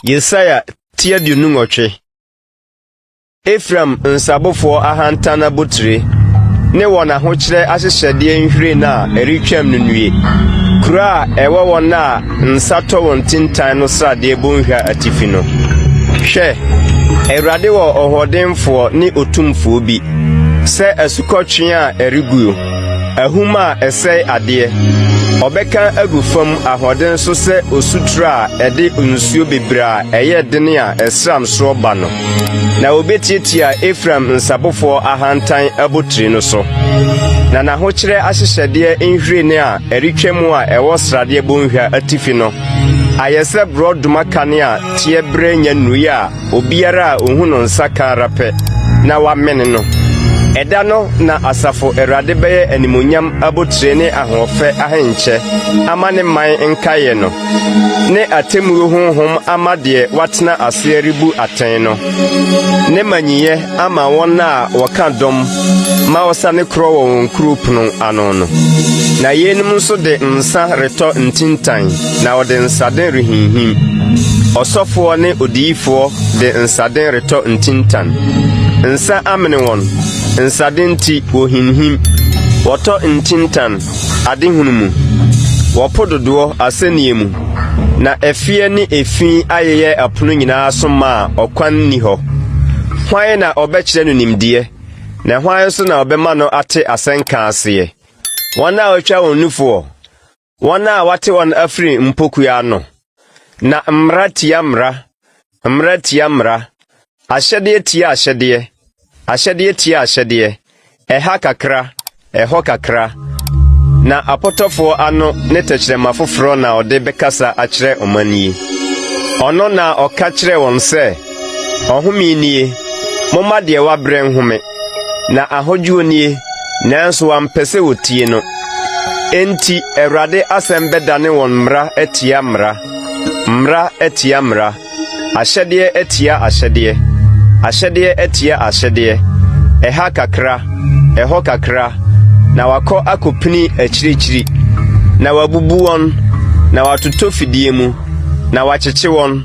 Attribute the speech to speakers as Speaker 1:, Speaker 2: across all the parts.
Speaker 1: Yesaya tia dunungoche. Ephraim nsabofo ahantana butire ne wona hokyere ahyehede nhwire na eritwam nunue. Kura ewo wona nsato won tintan no srade bonhwa atifi no. Hwe Ewurade wo ohodemfo ne otumfo bi se asukotwe a eriguo ahuma esei ade obeka agufam ahoden so se osutra ede nsuo bebra eye dene a esram so ba no na obetietia Ephraim nsabofo ahantan abotiri no so na nahokyere ahyehyede nhwire ne a eritwam a ewo srade bonhwa atifi no ayese broduma kane a tie bre nya nuye a obiara ohuno nsaka rape na wamene no eda no na asafo Ewurade beye animonyam abotire ne ahofe ahenche amane man nkaye no ne atemu honhom amade watena ase ribu aten no ne manyiye ama wona waka dom ma osane kro won group no ano no na yenum nso de nsa reto ntintan na ode nsaden rehinhim osofo ne odiyifo de nsaden reto ntintan nsa amene won nsadenti wohinhim woto ntintan adehunumu wopododo aseniemu na efie ni efi ayeye apono nyina soma okwan ni ho hwan na obekire no nimdie na hwan so na obema no ate asenka ase wona otwa onufo wona wate won afri mpokuya no na mratia mra ahyede tia ahyede ahyede tia ahyede eha kakra eho kakra na apotofo ano ne techrema foforo na ode bekasa akire omanie ono na okakire won se ohumi nie momma de wabre nhome na ahojuo nie nanso wampese wotie no enti Ewurade asembedane won mra etia mra etia mra ahyede etia ahyede ahyede etia ahyede eha kakra eho kakra na wako akopini achirichiri na wabubu won na watoto fidie mu na wakyekye won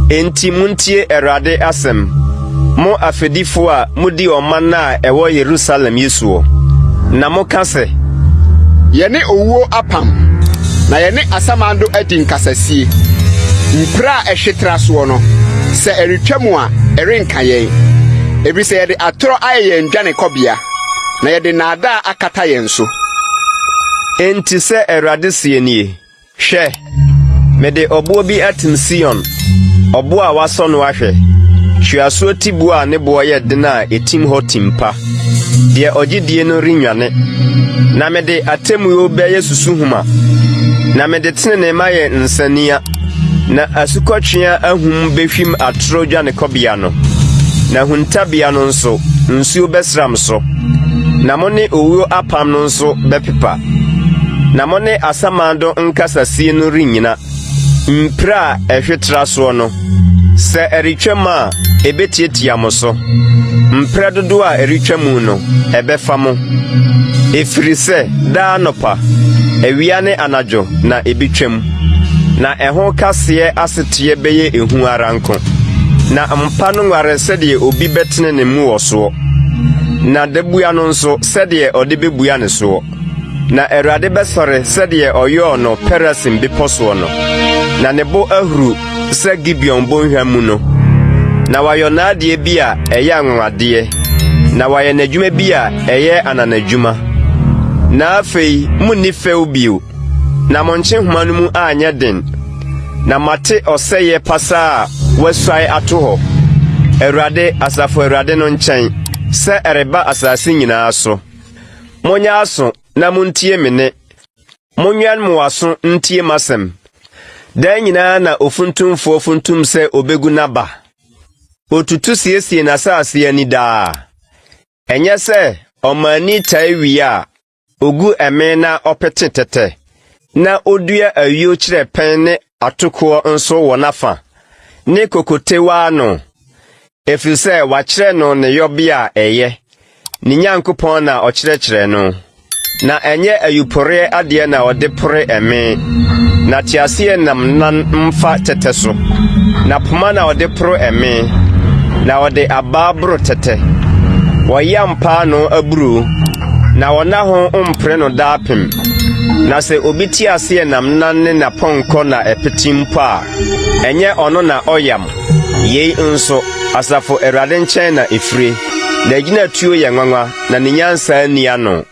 Speaker 1: enti muntie Ewurade asem mo afedifo a mudi oman na ewo Yerusalem Yesuo na mo kase
Speaker 2: yene owuo apam na yene asamando adinkasasie mpra ehwetra so no se eretwamu a erenka yen ebi se yede atoro aye ndwane kobia na yede nada akata yen so
Speaker 1: enti se Ewurade sienie hwe mede obo bi atim Sion obo a waso no ahwe hwiaso tibu a ne bo ye de na etim hotimpa de ogidie no rinwane na mede atemu yo be yesusuhuma na mede tene ma ye nsania na asukotwea ahum behwim atoro dwane kobia no na huntabia no nsuo besram so na mone owuo apam no nso bepepa na mone asamando nkasasie no rinyina mpra ehwetra so no se eritwama ebetietia mo so mpra dodo a eritwamu no ebefamo efrise da nopa ewiane anajo na ebitwam na eho kase asetie beye ehu aranko na mpa no ngare sede obi betene ne mu woso na debua no nso sede ode bebua ne so na Ewurade besore sede oyo no perasim biposo no na nebo ahuru se Gibeon bonhwa mu no na wayo na ade bi a eye anwade na waye nadwuma bi a eye ananadwuma na afei munni few bio na monche homa no mu anya den na mate oseye pasa wasai atoho Ewurade asafo Ewurade no nkyɛn se ereba asase nyinaa so monya aso na muntie mene monwan mo aso ntie masem dan nyinaa na ofuntumfo funtum se obegu naba otutu siesie na asase ani daa enye se omani taiwi a ogu eme na opete tete na odua awio kire pen ne atoko nso wo nafa ne kokotewa no efise wakire no ne yobia eye ni nyankopon na okirekire no na enye ayupore ade na ode pore eme na tiaseɛ nam nan mfa tɛtɛ so, na poma na ɔde pro ɛme, na ɔde abaaboro tɛtɛ. Wɔyam paa no aburo, na wɔna ho mpre no daapem. Na sɛ obi tiaseɛ nam nan ne napɔnkɔ na ɛpete mpo a, ɛnyɛ ɔno na ɔyam. Yei nso, Asafo Awurade nkyɛn na efire. Na gyina tuo yɛ nwanwa, na ne nyansa nni ano.